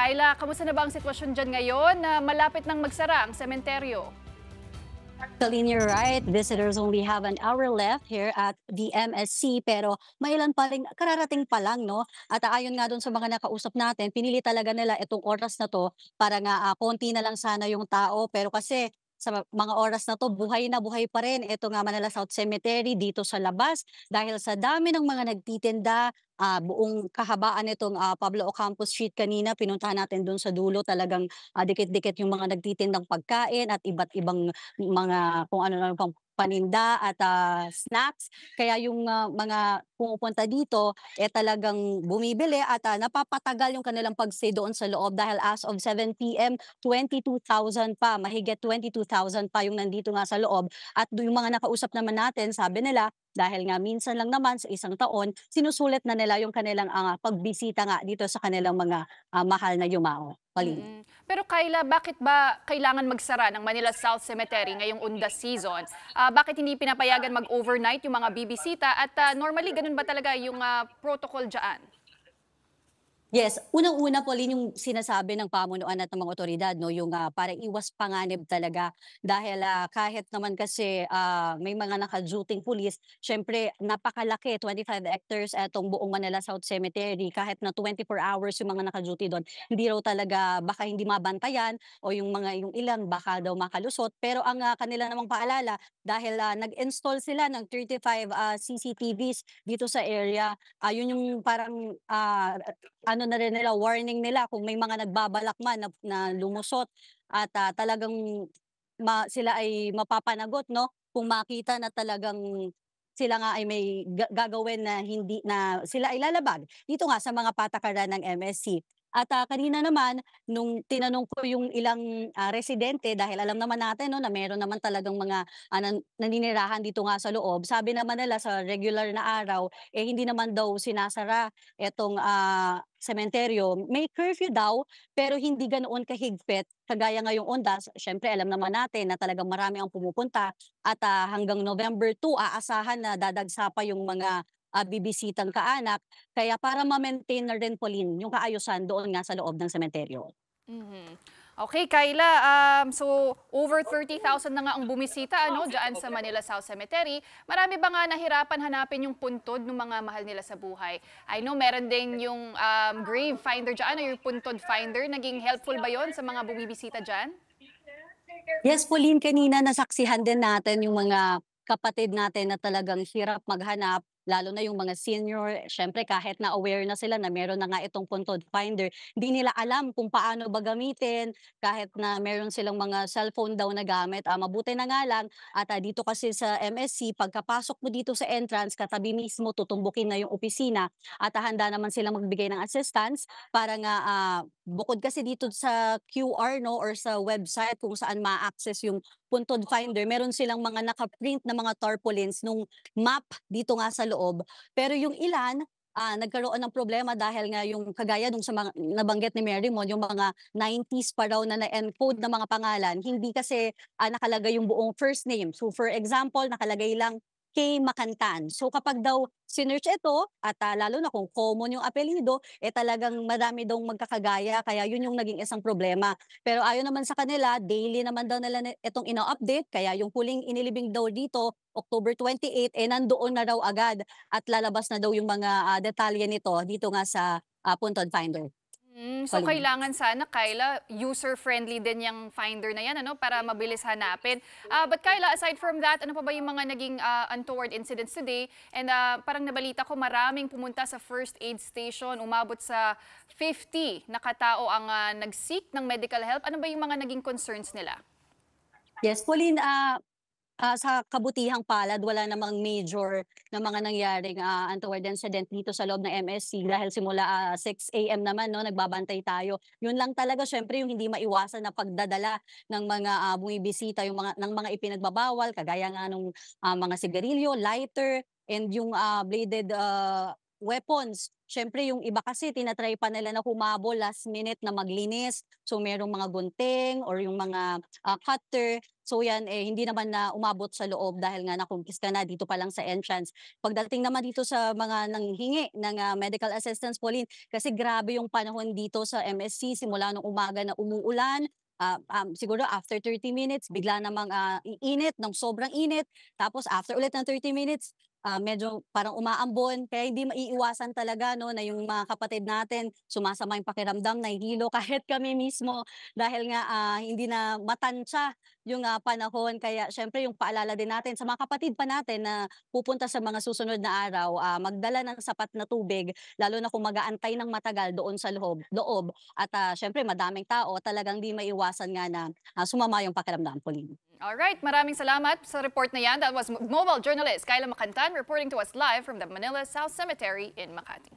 Kayla, kamusta na ba ang sitwasyon dyan ngayon na malapit nang magsara ang sementeryo? Colleen, you're right. Visitors only have an hour left here at the MSC pero mailan pa rin, kararating pa lang, no? At ayon nga doon sa mga nakausap natin, pinili talaga nila itong oras na to para nga konti na lang sana yung tao. Pero kasi sa mga oras na to, buhay na buhay pa rin. Ito nga Manila South Cemetery dito sa labas dahil sa dami ng mga nagtitinda, buong kahabaan nitong Pablo Ocampo Street kanina, pinuntahan natin doon sa dulo, talagang dikit-dikit yung mga nagtitindang pagkain at iba't ibang mga kung ano pang paninda at snacks. Kaya yung mga pumupunta dito talagang bumibili at napapatagal yung kanilang pag-stay doon sa loob dahil as of 7 PM, 22,000 pa, mahigit 22,000 pa yung nandito nga sa loob. At yung mga nakausap naman natin, sabi nila dahil nga minsan lang naman sa isang taon, sinusulit na nila yung kanilang pagbisita nga dito sa kanilang mga mahal na yumao. Pauline. Pero Kayla, bakit ba kailangan magsara ng Manila South Cemetery ngayong undas season? Bakit hindi pinapayagan mag-overnight yung mga bibisita at normally ganun ba talaga yung protocol dyan? Yes, unang-una Pauline, yung sinasabi ng pamunuan at ng mga otoridad 'no, yung para iwas panganib talaga. Dahil kahit naman kasi may mga naka-duting pulis, siyempre napakalaki, 25 hectares etong buong Manila South Cemetery. Kahit na 24 hours yung mga naka-duty do'n, hindi raw talaga, baka hindi mabantayan o yung ilan baka daw makalusot. Pero ang kanila namang paalala, dahil nag-install sila ng 35 CCTVs dito sa area, yun yung parang ano na rin nila, warning nila kung may mga nagbabalak man na lumusot at talagang sila ay mapapanagot 'no, kung makita na talagang sila nga ay may gagawin na hindi na sila ay lalabag dito nga sa mga patakaran ng MSC. At kanina naman nung tinanong ko yung ilang residente, dahil alam naman natin 'no, na meron naman talagang mga naninirahan dito nga sa loob, sabi naman nila sa regular na araw, hindi naman daw sinasara etong sementeryo. May curfew daw, pero hindi ganoon kahigpit kagaya ngayong undas. Siyempre alam naman natin na talagang marami ang pumupunta at hanggang November 2 aasahan na dadagsa pa yung mga bibisitang kaanak. Kaya para ma-maintain na rin Pauline yung kaayusan doon nga sa loob ng sementeryo. Mhm. Okay, Kayla, so over 30,000 na nga ang bumisita ano, dyan sa Manila South Cemetery. Marami ba nga nahirapan hanapin yung puntod ng mga mahal nila sa buhay? I know meron din yung grave finder dyan, o yung puntod finder. Naging helpful ba yon sa mga bumibisita dyan? Yes, Pauline, kanina nasaksihan din natin yung mga kapatid natin na talagang hirap maghanap, lalo na yung mga senior. Siyempre, kahit na aware na sila na meron na nga itong puntod finder, hindi nila alam kung paano ba gamitin, kahit na meron silang mga cellphone daw na gamit. Mabuti na nga lang, at dito kasi sa MSC, pagkapasok mo dito sa entrance, katabi mismo, tutumbukin na yung opisina at handa naman silang magbigay ng assistance para nga bukod kasi dito sa QR 'no or sa website kung saan ma-access yung puntod finder, meron silang mga naka-print na mga tarpaulins nung map dito nga sa loob. Pero yung ilan, nagkaroon ng problema dahil nga yung kagaya nung sa mga nabanggit ni Mary Mon, yung mga 90s pa raw na na-encode na mga pangalan, hindi kasi nakalagay yung buong first name. So for example, nakalagay lang K. Makantan. So kapag daw sinearch ito at lalo na kung common yung apelyido, talagang madami daw magkakagaya, kaya yun yung naging isang problema. Pero ayon naman sa kanila, daily naman daw nila itong ina-update, kaya yung huling inilibing daw dito, October 28, nandoon na raw agad at lalabas na daw yung mga detalye nito dito nga sa Puntod Finder. So Pauline. kailangan sana, Kyla, user-friendly din yung finder na yan, ano, para mabilis hanapin. But Kyla, aside from that, ano pa ba yung mga naging untoward incidents today? And parang nabalita ko maraming pumunta sa first aid station, umabot sa 50 na katao ang nag-seek ng medical help. Ano ba yung mga naging concerns nila? Yes, Pauline, sa kabutihang palad wala namang major na mga nangyaring untoward incident dito sa loob ng MSC dahil simula 6 AM naman 'no, nagbabantay tayo. Yun lang talaga siyempre yung hindi maiwasan na pagdadala ng mga bumibisita, yung mga ipinagbabawal kagaya nga nung mga sigarilyo, lighter, and yung bladed weapons. Siyempre yung iba kasi tina-try pa nila na humabol last minute na maglinis. So merong mga gunting or yung mga cutter So yan, hindi naman na umabot sa loob dahil nga nakumpiska na dito pa lang sa entrance. Pagdating naman dito sa mga nanghingi ng medical assistance, Pauline, kasi grabe yung panahon dito sa MSC simula nung umaga na umuulan. Siguro after 30 minutes, bigla namang iinit ng sobrang init. Tapos after ulit ng 30 minutes, medyo parang umaambon. Kaya hindi maiiwasan talaga no, na yung mga kapatid natin sumasama yung pakiramdam, nahihilo kahit kami mismo dahil nga hindi na matansya yung panahon. Kaya syempre yung paalala din natin sa mga kapatid pa natin na pupunta sa mga susunod na araw, magdala ng sapat na tubig, lalo na kung mag-aantay ng matagal doon sa loob. At syempre madaming tao, talagang di maiwasan nga na sumama yung pakiramdam, Pauline. Alright, maraming salamat sa report na yan. That was mobile journalist Kyla Macantan reporting to us live from the Manila South Cemetery in Makati.